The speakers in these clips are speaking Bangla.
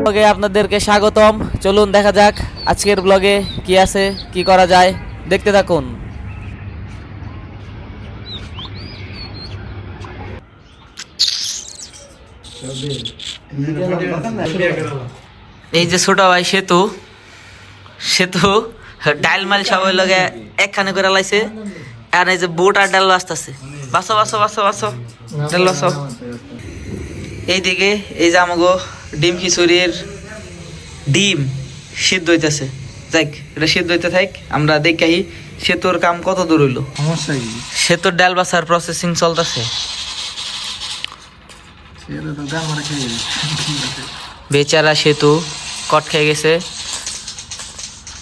ব্লগে আপনাদেরকে স্বাগতম। চলুন দেখা যাক আজকের ব্লগে কি আছে, কি করা যায়, দেখতে থাকুন। এই যে ছোট ভাই সেতু সেতু ডাইল মাইল সবাই লগে একখানে করে লাইছে। আর এই যে বুট আর ডাল আসতেছে, বাসো বাসো বাসো বাসো ডাল বাসো। এইদিকে এই যে আমাগো ডিম খিচুড়ির ডিম সিদ্ধ হইতেছে। যাক, এটা সিদ্ধ হইতে থাক, আমরা দেখাই সেতুর কাম কত দূর হইলো। সেতুর ডাল বাসার প্রসেসিং চলতেছে। বেচারা সেতু কট খেয়ে গেছে,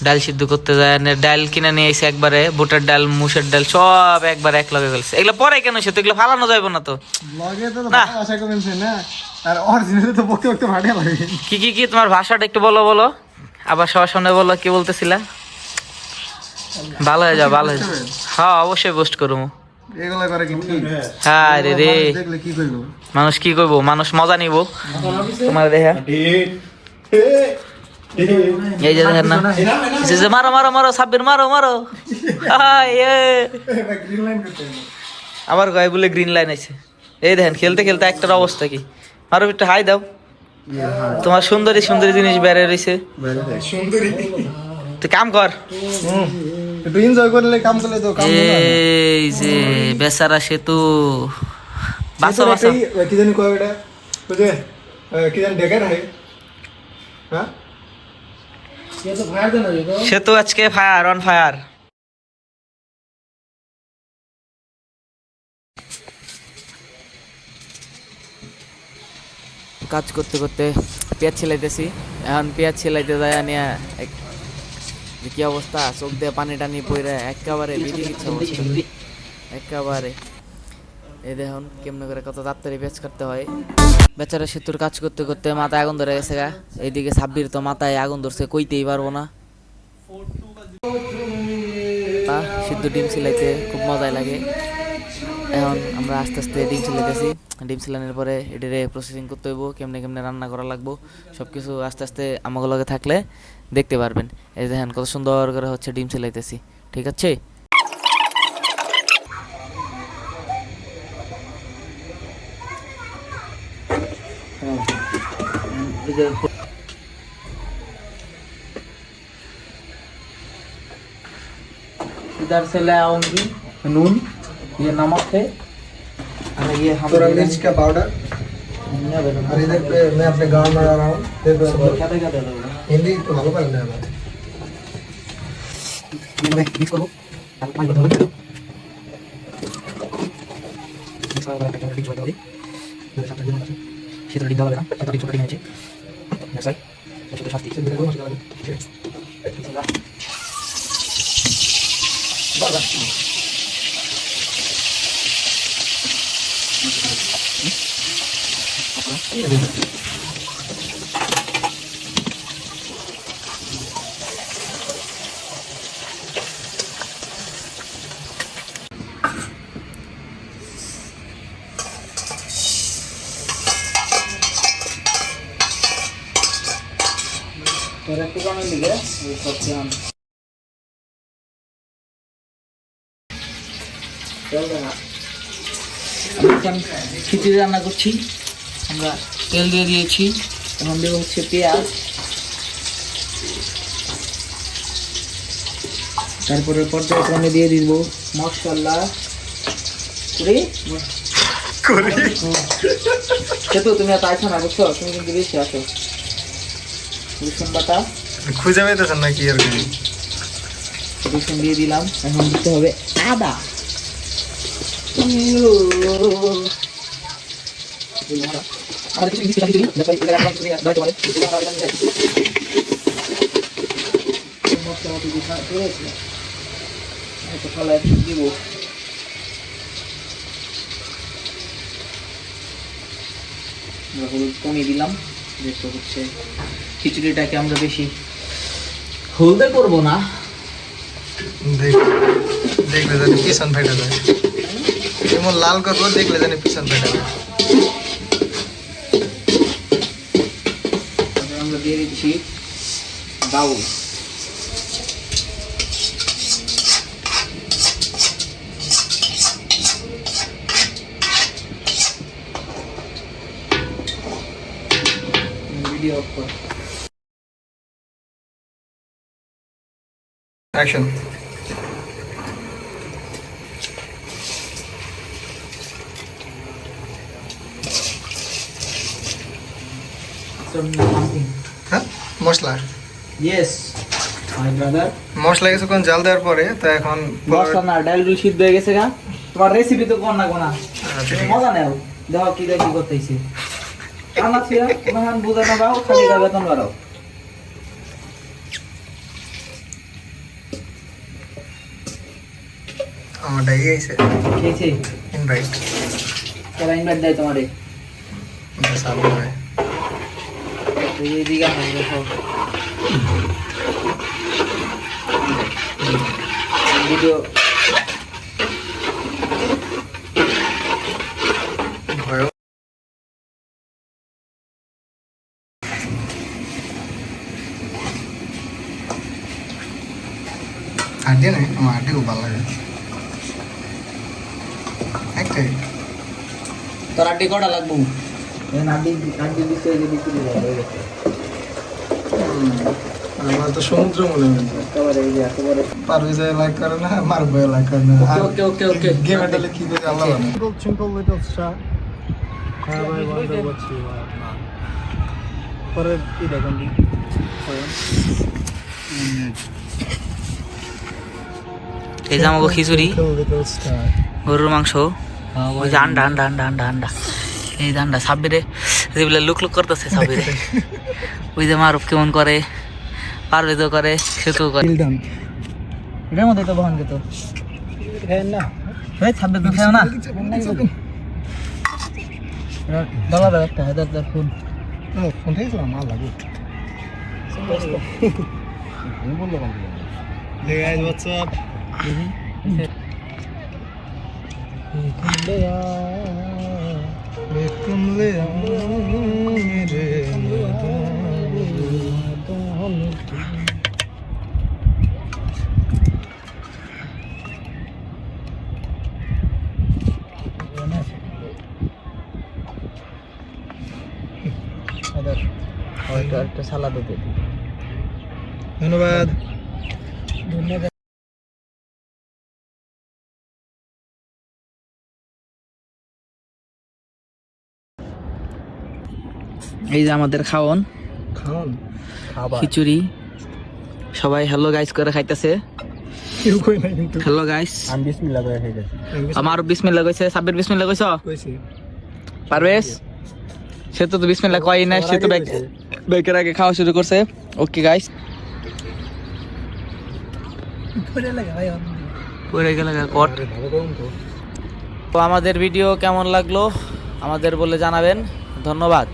ডাল সিদ্ধ করতে যায়। ডাল কিনে নিয়ে এসে একবারে বুটের ডাল মুসের ডাল সব একবার এক লগে ফেলছে। এগুলো পরে কেন সেতু, এগুলো ফালানো যাবে না তো। কি কি কি তোমার ভাষাটা একটু বলো বলো, আবার সবার সামনে বলো কি বলতেছিলা। ভালো হয়ে যাও, ভালো হয়ে যাও। হ্যাঁ অবশ্যই পোস্ট করবো। হ্যাঁ রে রে, মানুষ কি করবো, মানুষ মজা নিব তোমার দেখা। এই যে দেখেন না, যে মারো মারো মারো সাব্বির মারো মারো। আবার গায়ে বলে গ্রিন লাইন আছে। এই দেখেন খেলতে খেলতে একটার অবস্থা কি। মারো একটু হাই দাও, তোমার সুন্দরী সুন্দরী জিনিস বেড়ে রয়েছে। তুই কাম কর, একটু এনজয় করলে কাম করলে তো কাম হবে না। এই যে বেচারা সেতু বাসা বাসা কি জানি কয় এটা বুঝে কি জানি ডেকে রাখে। হ্যাঁ সেতু আজকে ফায়ার অন ফায়ার। কাজ করতে করতে পেঁয়াজ ছেলাইতেছি। এখন পেঁয়াজ ছেলাইতে যায় নিয়ে কি অবস্থা, চোখ দিয়ে পানি টানি পড়ে একেবারে বেরিয়ে গেছে অবস্থা একেবারে। এই দেখুন কেমনে করে কত তাড়াতাড়ি পেঁয়াজ কাটতে হয়। বেচারা সেতুর কাজ করতে করতে মাথায় আগুন ধরে গেছে গা। এইদিকে সাব্বির তো মাথায় আগুন ধরছে, কইতেই পারবো না। সিদ্ধ ডিম ছিলাইতে খুব মজাই লাগে। এখন আমরা আস্তে আস্তে ডিম ছিলাইতেছি। ডিম ছিলানোর পরে এটারে প্রসেসিং করতে হইব, কেমনে কেমনে রান্না করা লাগবো সব কিছু আস্তে আস্তে আমাকে লগে থাকলে দেখতে পারবেন। এই দেখেন কত সুন্দর করে হচ্ছে ডিম ছিলাইতেছি, ঠিক আছে। इधर से ले आऊंगी नून, ये नमक है और ये हम थोड़ा मिर्च का पाउडर। और इधर पे मैं अपने गांव में आ रहा हूँ। क्या दे दो हिंदी तो भालो कर लेना है। ये मैं मिक्स करो, आप पानी बदल दो। मिक्स वाला पैकेट में डिश बदल दे। ये सब डाल दो, ये तो डिश डाल देना, ये तो डिश छोटी नहीं है। ऐसा ही ये तो शास्त्री से मिला हुआ है। बाबा तेरा कितना मिल गया वो सब जान খিচুড়ি রান্না করছি। আমরা তেল দিয়ে দিয়েছি, এখন দেবো হচ্ছে পেঁয়াজ, তারপরে পর্যায়ক্রমে দিয়ে দিব মশলা সেতু। তুমি এত আইছো না বুঝছো, তুমি কিন্তু বেশি আসো। রসুন বাটা খুঁজে পেতেছেন নাকি আর কি? রসুন দিয়ে দিলাম, এখন দিতে হবে আদা। আর কিছু মিষ্টি দিই, মশলা দিব। হলুদ কমিয়ে দিলাম, যেহেতু হচ্ছে খিচুড়িটাকে আমরা বেশি হলদে করবো না। দেখলে জানি পিছন ফেটে যায়, এমন লাল করবো দেখলে জানি পিছন ফেটে যায়। দিছি বাউল। ভিডিও অফ কর। অ্যাকশন। হ্যাঁ মশলা ইয়েস মাই ব্রাদার। মশলা কিছুক্ষণ জাল দেওয়ার পরে তো এখন মশলা না ডালগুলো সিদ্ধ হয়ে গেছে গা। তোমার রেসিপি তো কোন না কোনা মজা নেও, দেখো কি দেখি করতেছি। কানা ছিল মহান বুঝা না বাও, খালি গা বেতন বাড়াও। আমারটা ইয়েছে খেয়েছি ইনভাইট কেরা ইনভাইট দেয় তোমারে? সাবু হয় এই দিকে আসো দেখো ভিডিও ভয় আড্ডি নেই আমার আড্ডি খুব ভালো লাগে একটাই তোর আড্ডি কটা লাগবো? আড্ডি আড্ডি দিতে বিক্রি হয়ে গেছে আমার তো সমুদ্র মনে হয় একেবারে এই যে একেবারে পারভেজ লাইক করে না মারবে লাইক করে না ওকে ওকে ওকে গেম এটালে কি করে আল্লাহ জানে simple little shot. Have I wonder what you are now. পরে কি দেখুন এই যে আমাকে খিচুড়ি, little star. গরুর মাংস, ওই যে আন্ডা আন্ডা আন্ডা আন্ডা আন্ডা, এই যে আন্ডা সাব্বিরে যেগুলো লুক লুক করতেছে সাব্বিরে। ওই যে মারুফ কেমন করে, পারভেজও করে, সেতুও করে। Well done. এটার মধ্যে তো বহন খেত Hand না এই সাব্বির তো খাও না দাদা দাদা একটা হাজার ফোন ফোন থেকে আমার লাগে Hey guys, what's up? একটা সালাদ দিতে ধন্যবাদ এই যে আমাদের খাওন খান খাবার খিচুড়ি, সবাই হ্যালো গাইস করে খাইতেছে। কেউ কই না কিন্তু হ্যালো গাইস, আমি বিসমিল্লাহ করে খাইতেছি আমার বিসমিল্লাহ কইছে, সাব্বির বিসমিল্লাহ কইছ, কইছি পারভেজ সে তো বিসমিল্লাহ কই না, সে তো ব্রেকের আগে খাওয়া শুরু করছে। ওকে গাইস পরে লাগে ভাই পড়ে গেল কট। ভালো করুন তো তো আমাদের ভিডিও কেমন লাগলো আমাদের বলে জানাবেন। ধন্যবাদ।